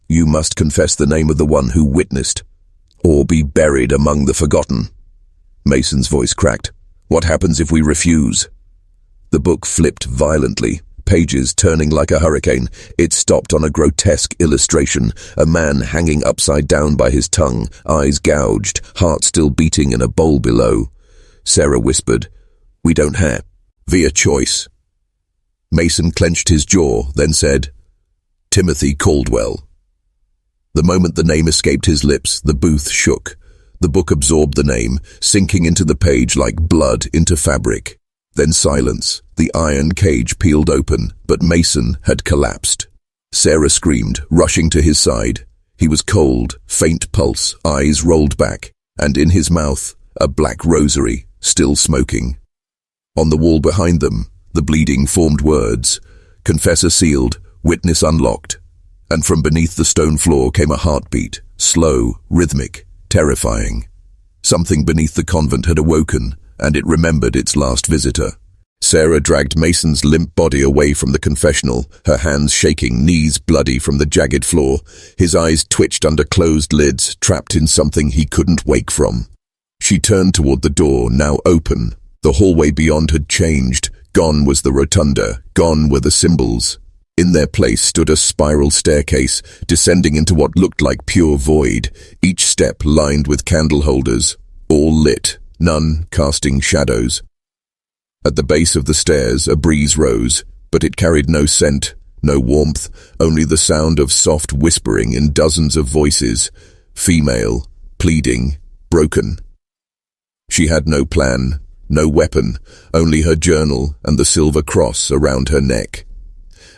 S1: "You must confess the name of the one who witnessed, or be buried among the forgotten." Mason's voice cracked. "What happens if we refuse?" The book flipped violently, pages turning like a hurricane. It stopped on a grotesque illustration, a man hanging upside down by his tongue, eyes gouged, heart still beating in a bowl below. Sarah whispered, "We don't have a choice." Mason clenched his jaw, then said, "Timothy Caldwell." The moment the name escaped his lips, the booth shook. The book absorbed the name, sinking into the page like blood into fabric. Then silence. The iron cage peeled open, but Mason had collapsed. Sarah screamed, rushing to his side. He was cold, faint pulse, eyes rolled back, and in his mouth, a black rosary, still smoking. On the wall behind them, the bleeding formed words, "Confessor sealed, witness unlocked." And from beneath the stone floor came a heartbeat, slow, rhythmic, terrifying. Something beneath the convent had awoken, and it remembered its last visitor. Sarah dragged Mason's limp body away from the confessional, her hands shaking, knees bloody from the jagged floor. His eyes twitched under closed lids, trapped in something he couldn't wake from. She turned toward the door, now open. The hallway beyond had changed. Gone was the rotunda, gone were the symbols. In their place stood a spiral staircase, descending into what looked like pure void, each step lined with candle holders, all lit, none casting shadows. At the base of the stairs, a breeze rose, but it carried no scent, no warmth, only the sound of soft whispering in dozens of voices, female, pleading, broken. She had no plan, no weapon, only her journal and the silver cross around her neck.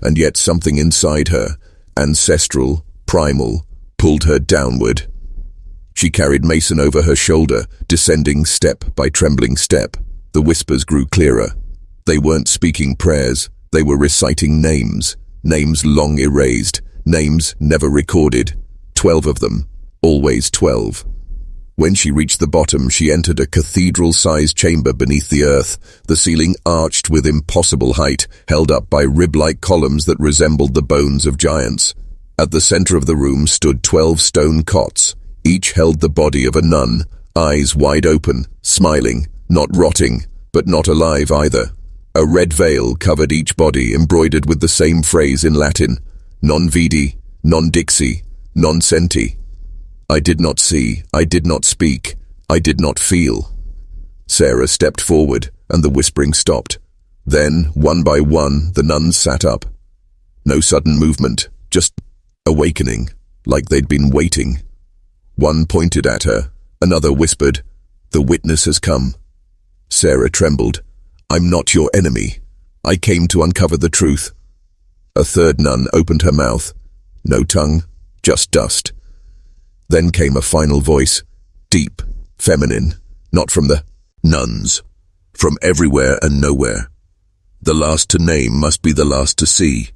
S1: And yet something inside her, ancestral, primal, pulled her downward. She carried Mason over her shoulder, descending step by trembling step. The whispers grew clearer. They weren't speaking prayers, they were reciting names, names long erased, names never recorded. 12 of them, always 12. When she reached the bottom, she entered a cathedral-sized chamber beneath the earth, the ceiling arched with impossible height, held up by rib-like columns that resembled the bones of giants. At the center of the room stood 12 stone cots. Each held the body of a nun, eyes wide open, smiling, not rotting, but not alive either. A red veil covered each body, embroidered with the same phrase in Latin, non vidi, non dixi, non senti. I did not see, I did not speak, I did not feel. Sarah stepped forward, and the whispering stopped. Then, one by one, the nuns sat up. No sudden movement, just awakening, like they'd been waiting. One pointed at her, another whispered, "The witness has come." Sarah trembled. "I'm not your enemy. I came to uncover the truth." A third nun opened her mouth. No tongue, just dust. Then came a final voice, deep, feminine, not from the nuns, from everywhere and nowhere. The last to name must be the last to see.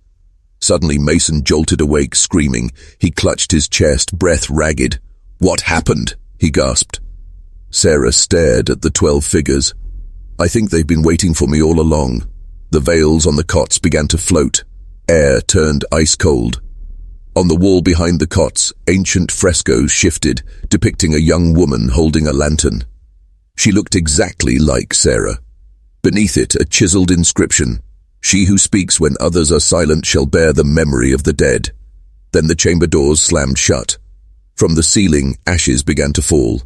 S1: Suddenly Mason jolted awake, screaming. He clutched his chest, breath ragged. "What happened?" he gasped. Sarah stared at the 12 figures. "I think they've been waiting for me all along." The veils on the cots began to float. Air turned ice cold. On the wall behind the cots, ancient frescoes shifted, depicting a young woman holding a lantern. She looked exactly like Sarah. Beneath it, a chiseled inscription, "She who speaks when others are silent shall bear the memory of the dead." Then the chamber doors slammed shut. From the ceiling, ashes began to fall,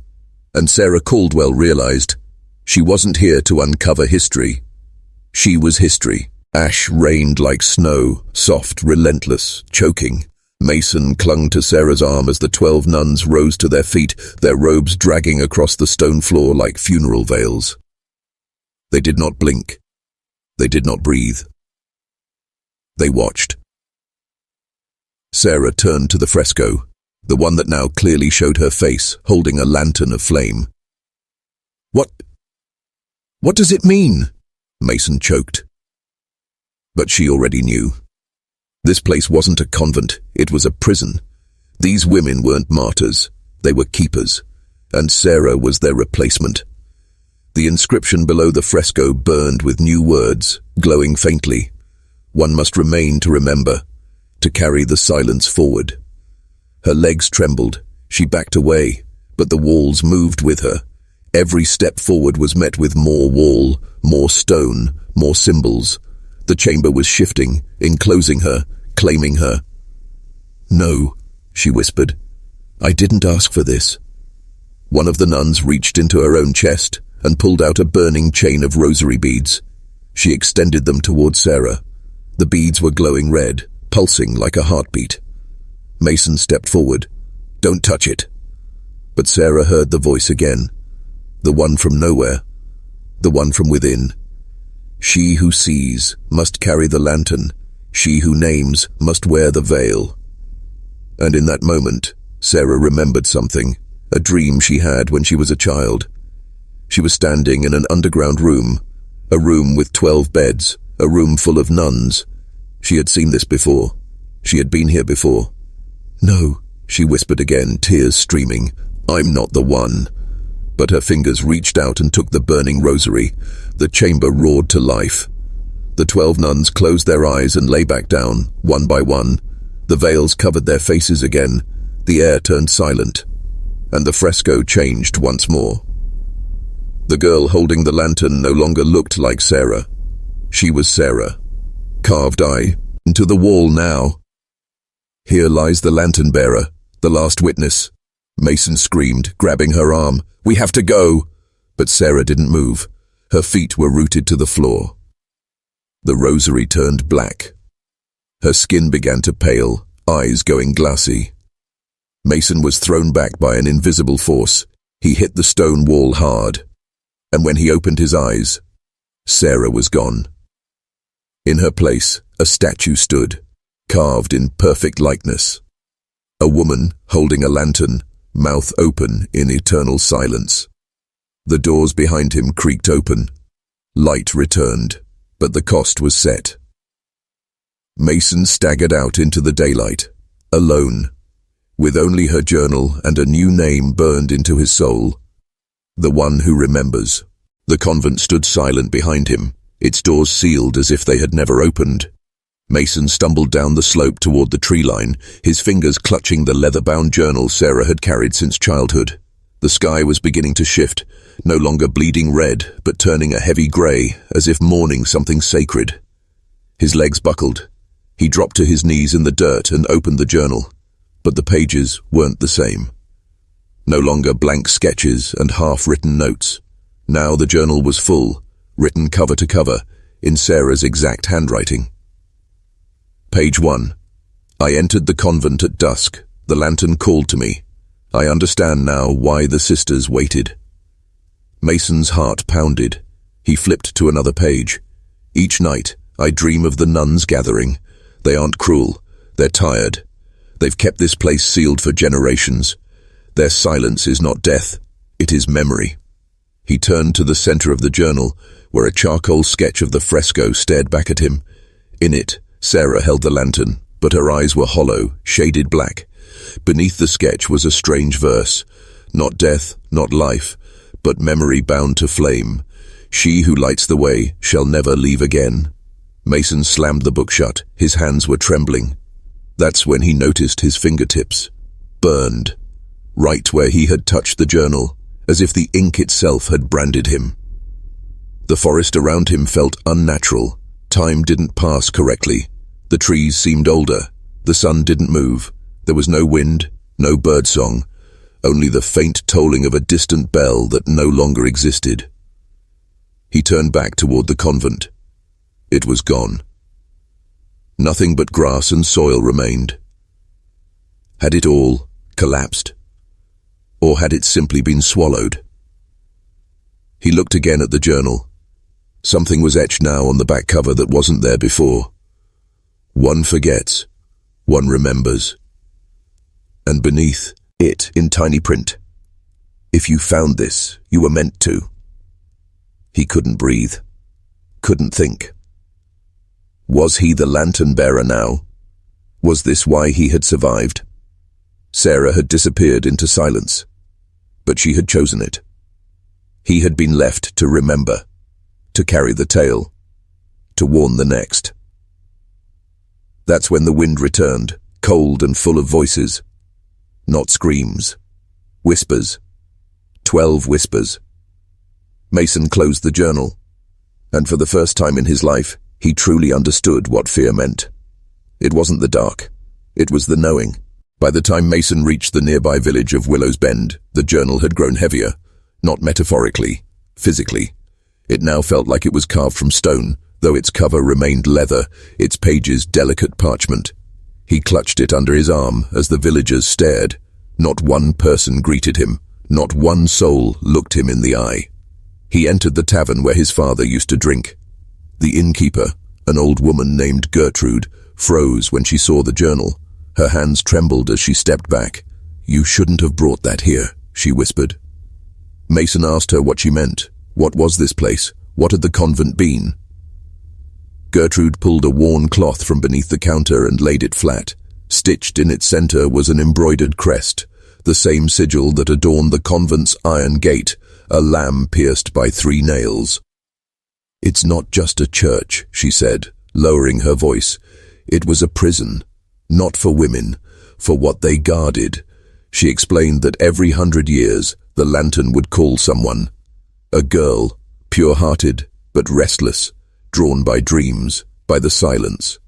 S1: and Sarah Caldwell realized she wasn't here to uncover history. She was history. Ash rained like snow, soft, relentless, choking. Mason clung to Sarah's arm as the 12 nuns rose to their feet, their robes dragging across the stone floor like funeral veils. They did not blink. They did not breathe. They watched. Sarah turned to the fresco, the one that now clearly showed her face, holding a lantern of flame. What does it mean?" Mason choked. But she already knew. This place wasn't a convent, it was a prison. These women weren't martyrs, they were keepers, and Sarah was their replacement. The inscription below the fresco burned with new words, glowing faintly. One must remain to remember, to carry the silence forward. Her legs trembled, she backed away, but the walls moved with her. Every step forward was met with more wall, more stone, more symbols. The chamber was shifting, enclosing her, claiming her. "No," she whispered. "I didn't ask for this." One of the nuns reached into her own chest and pulled out a burning chain of rosary beads. She extended them toward Sarah. The beads were glowing red, pulsing like a heartbeat. Mason stepped forward. "Don't touch it." But Sarah heard the voice again. The one from nowhere. The one from within. She who sees must carry the lantern. She who names must wear the veil. And in that moment, Sarah remembered something, a dream she had when she was a child. She was standing in an underground room, a room with 12 beds, a room full of nuns. She had seen this before. She had been here before. "No," she whispered again, tears streaming. "I'm not the one." But her fingers reached out and took the burning rosary. The chamber roared to life. The 12 nuns closed their eyes and lay back down, one by one. The veils covered their faces again. The air turned silent. And the fresco changed once more. The girl holding the lantern no longer looked like Sarah. She was Sarah. Carved eye, into the wall now. "Here lies the lantern bearer, the last witness," Mason screamed, grabbing her arm. "We have to go!" But Sarah didn't move. Her feet were rooted to the floor. The rosary turned black. Her skin began to pale, eyes going glassy. Mason was thrown back by an invisible force. He hit the stone wall hard. And when he opened his eyes, Sarah was gone. In her place, a statue stood, carved in perfect likeness. A woman holding a lantern, mouth open in eternal silence. The doors behind him creaked open. Light returned, but the cost was set. Mason staggered out into the daylight, alone, with only her journal and a new name burned into his soul. The one who remembers. The convent stood silent behind him, its doors sealed as if they had never opened. Mason stumbled down the slope toward the tree line, his fingers clutching the leather-bound journal Sarah had carried since childhood. The sky was beginning to shift, no longer bleeding red, but turning a heavy grey, as if mourning something sacred. His legs buckled. He dropped to his knees in the dirt and opened the journal. But the pages weren't the same. No longer blank sketches and half-written notes. Now the journal was full, written cover to cover, in Sarah's exact handwriting. Page 1. I entered the convent at dusk. The lantern called to me. I understand now why the sisters waited. Mason's heart pounded. He flipped to another page. Each night, I dream of the nuns gathering. They aren't cruel. They're tired. They've kept this place sealed for generations. Their silence is not death. It is memory. He turned to the center of the journal, where a charcoal sketch of the fresco stared back at him. In it, Sarah held the lantern, but her eyes were hollow, shaded black. Beneath the sketch was a strange verse. Not death, not life, but memory bound to flame. She who lights the way shall never leave again. Mason slammed the book shut. His hands were trembling. That's when he noticed his fingertips. Burned. Right where he had touched the journal, as if the ink itself had branded him. The forest around him felt unnatural. Time didn't pass correctly. The trees seemed older. The sun didn't move. There was no wind, no birdsong, only the faint tolling of a distant bell that no longer existed. He turned back toward the convent. It was gone. Nothing but grass and soil remained. Had it all collapsed? Or had it simply been swallowed? He looked again at the journal. Something was etched now on the back cover that wasn't there before. One forgets, one remembers. And beneath it, in tiny print, if you found this, you were meant to. He couldn't breathe, couldn't think. Was he the lantern bearer now? Was this why he had survived? Sarah had disappeared into silence, but she had chosen it. He had been left to remember, to carry the tale, to warn the next. That's when the wind returned, cold and full of voices. Not screams. Whispers. 12 whispers. Mason closed the journal, and for the first time in his life, he truly understood what fear meant. It wasn't the dark. It was the knowing. By the time Mason reached the nearby village of Willow's Bend, the journal had grown heavier, not metaphorically, physically. It now felt like it was carved from stone, though its cover remained leather, its pages delicate parchment. He clutched it under his arm as the villagers stared. Not one person greeted him. Not one soul looked him in the eye. He entered the tavern where his father used to drink. The innkeeper, an old woman named Gertrude, froze when she saw the journal. Her hands trembled as she stepped back. "You shouldn't have brought that here," she whispered. Mason asked her what she meant. What was this place? What had the convent been? Gertrude pulled a worn cloth from beneath the counter and laid it flat. Stitched in its center was an embroidered crest, the same sigil that adorned the convent's iron gate, a lamb pierced by 3 nails. "It's not just a church," she said, lowering her voice. "It was a prison, not for women, for what they guarded." She explained that every 100 years, the lantern would call someone. A girl, pure-hearted but restless, drawn by dreams, by the silence.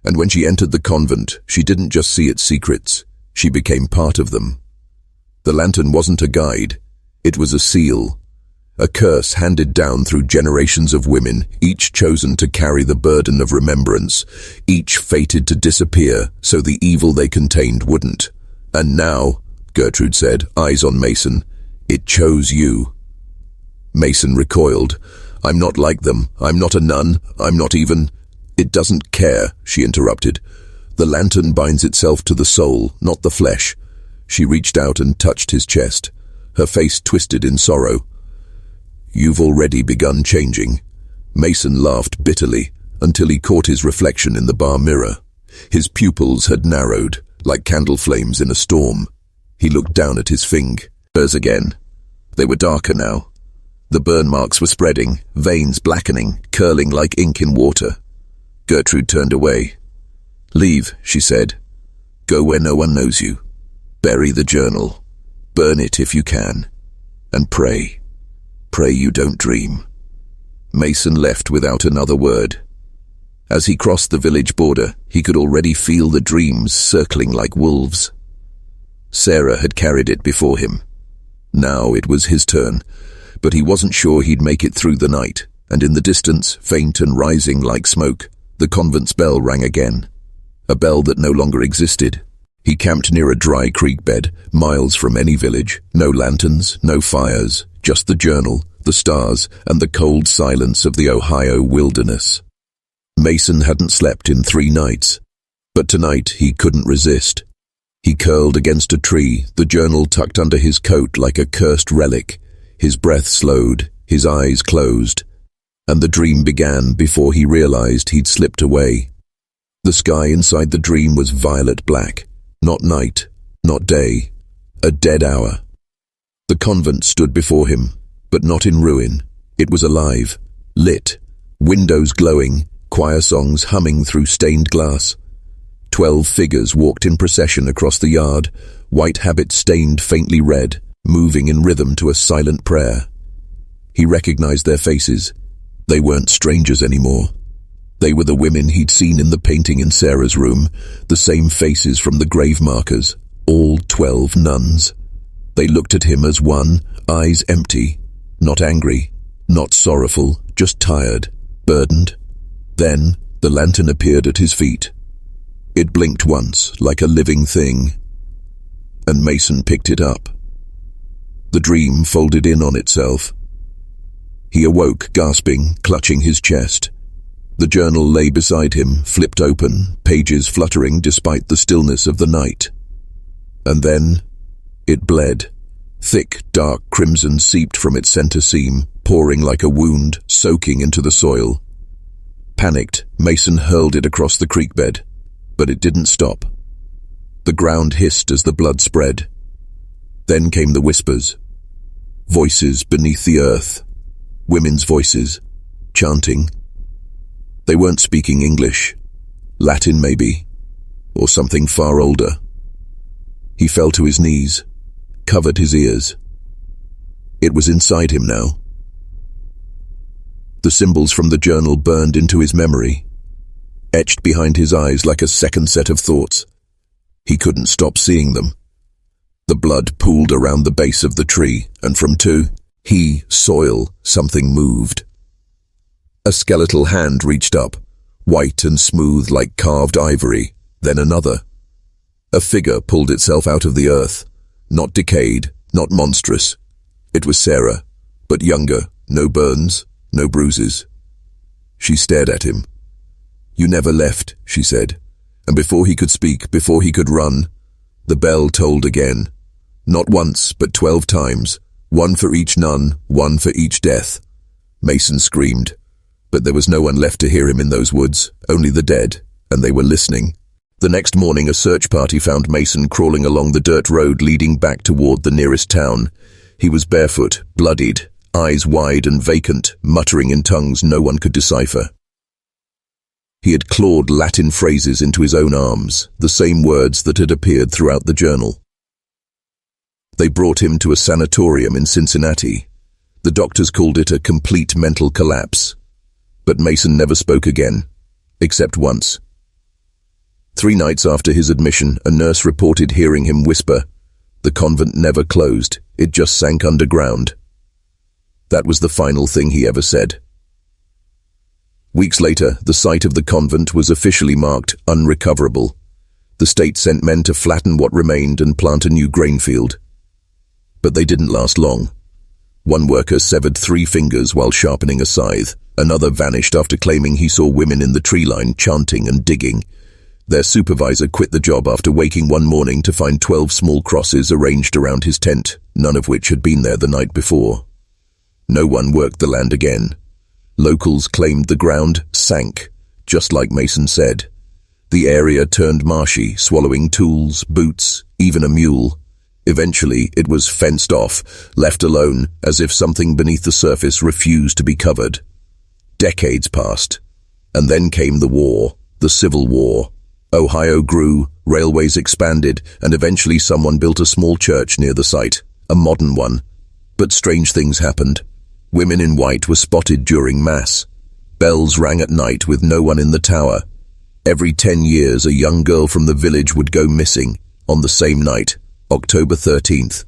S1: And when she entered the convent, she didn't just see its secrets, she became part of them. The lantern wasn't a guide, it was a seal, a curse handed down through generations of women, each chosen to carry the burden of remembrance, each fated to disappear so the evil they contained wouldn't. "And now," Gertrude said, eyes on Mason, "it chose you." Mason recoiled. "I'm not like them. I'm not a nun. I'm not even—" "It doesn't care," she interrupted. "The lantern binds itself to the soul, not the flesh." She reached out and touched his chest, her face twisted in sorrow. "You've already begun changing." Mason laughed bitterly until he caught his reflection in the bar mirror. His pupils had narrowed, like candle flames in a storm. He looked down at his fingers again. They were darker now. The burn marks were spreading, veins blackening, curling like ink in water. Gertrude turned away. "Leave," she said. "Go where no one knows you. Bury the journal. Burn it if you can. And pray. Pray you don't dream." Mason left without another word. As he crossed the village border, he could already feel the dreams circling like wolves. Sarah had carried it before him. Now it was his turn, but he wasn't sure he'd make it through the night, and in the distance, faint and rising like smoke, the convent's bell rang again. A bell that no longer existed. He camped near a dry creek bed, miles from any village. No lanterns, no fires, just the journal, the stars, and the cold silence of the Ohio wilderness. Mason hadn't slept in 3 nights, but tonight he couldn't resist. He curled against a tree, the journal tucked under his coat like a cursed relic. His breath slowed, his eyes closed, and the dream began before he realized he'd slipped away. The sky inside the dream was violet black, not night, not day, a dead hour. The convent stood before him, but not in ruin. It was alive, lit, windows glowing, choir songs humming through stained glass. 12 figures walked in procession across the yard, white habits stained faintly red, moving in rhythm to a silent prayer. He recognized their faces. They weren't strangers anymore. They were the women he'd seen in the painting in Sarah's room, the same faces from the grave markers, all 12 nuns. They looked at him as one, eyes empty, not angry, not sorrowful, just tired, burdened. Then the lantern appeared at his feet. It blinked once, like a living thing, and Mason picked it up. The dream folded in on itself. He awoke, gasping, clutching his chest. The journal lay beside him, flipped open, pages fluttering despite the stillness of the night. And then it bled. Thick, dark crimson seeped from its center seam, pouring like a wound, soaking into the soil. Panicked, Mason hurled it across the creek bed, but it didn't stop. The ground hissed as the blood spread. Then came the whispers. Voices beneath the earth. Women's voices, chanting. They weren't speaking English. Latin, maybe, or something far older. He fell to his knees, covered his ears. It was inside him now. The symbols from the journal burned into his memory, etched behind his eyes like a second set of thoughts. He couldn't stop seeing them. The blood pooled around the base of the tree, and from soil, something moved. A skeletal hand reached up, white and smooth like carved ivory, then another. A figure pulled itself out of the earth, not decayed, not monstrous. It was Sarah, but younger, no burns, no bruises. She stared at him. "You never left," she said, and before he could speak, before he could run, the bell tolled again. Not once, but 12 times, one for each nun, one for each death. Mason screamed, but there was no one left to hear him in those woods, only the dead, and they were listening. The next morning, a search party found Mason crawling along the dirt road leading back toward the nearest town. He was barefoot, bloodied, eyes wide and vacant, muttering in tongues no one could decipher. He had clawed Latin phrases into his own arms, the same words that had appeared throughout the journal. They brought him to a sanatorium in Cincinnati. The doctors called it a complete mental collapse. But Mason never spoke again, except once. 3 nights after his admission, a nurse reported hearing him whisper, "The convent never closed, it just sank underground." That was the final thing he ever said. Weeks later, the site of the convent was officially marked unrecoverable. The state sent men to flatten what remained and plant a new grain field. But they didn't last long. One worker severed 3 fingers while sharpening a scythe. Another vanished after claiming he saw women in the tree line chanting and digging. Their supervisor quit the job after waking one morning to find 12 small crosses arranged around his tent, none of which had been there the night before. No one worked the land again. Locals claimed the ground sank, just like Mason said. The area turned marshy, swallowing tools, boots, even a mule. Eventually, it was fenced off, left alone, as if something beneath the surface refused to be covered. Decades passed, and then came the war, the Civil War. Ohio grew, railways expanded, and eventually someone built a small church near the site, a modern one. But strange things happened. Women in white were spotted during Mass. Bells rang at night with no one in the tower. Every 10 years, a young girl from the village would go missing, on the same night, October 13th.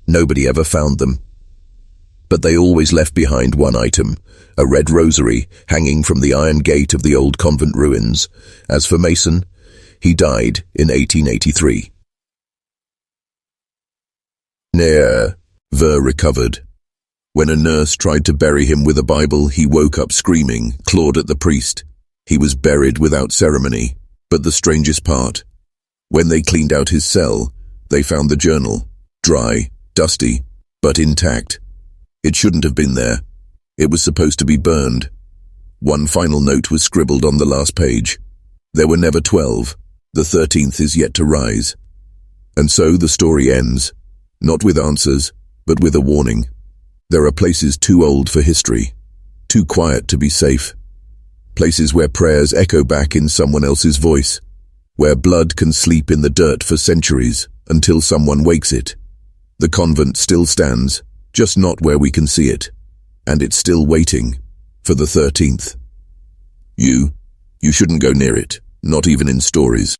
S1: Nobody ever found them. But they always left behind one item, a red rosary hanging from the iron gate of the old convent ruins. As for Mason, he died in 1883. Never recovered. When a nurse tried to bury him with a Bible, he woke up screaming, clawed at the priest. He was buried without ceremony. But the strangest part, when they cleaned out his cell, they found the journal, dry, dusty, but intact. It shouldn't have been there. It was supposed to be burned. One final note was scribbled on the last page. There were never 12. The 13th is yet to rise. And so the story ends, not with answers, but with a warning. There are places too old for history, too quiet to be safe. Places where prayers echo back in someone else's voice, where blood can sleep in the dirt for centuries until someone wakes it. The convent still stands, just not where we can see it, and it's still waiting for the 13th. You shouldn't go near it, not even in stories.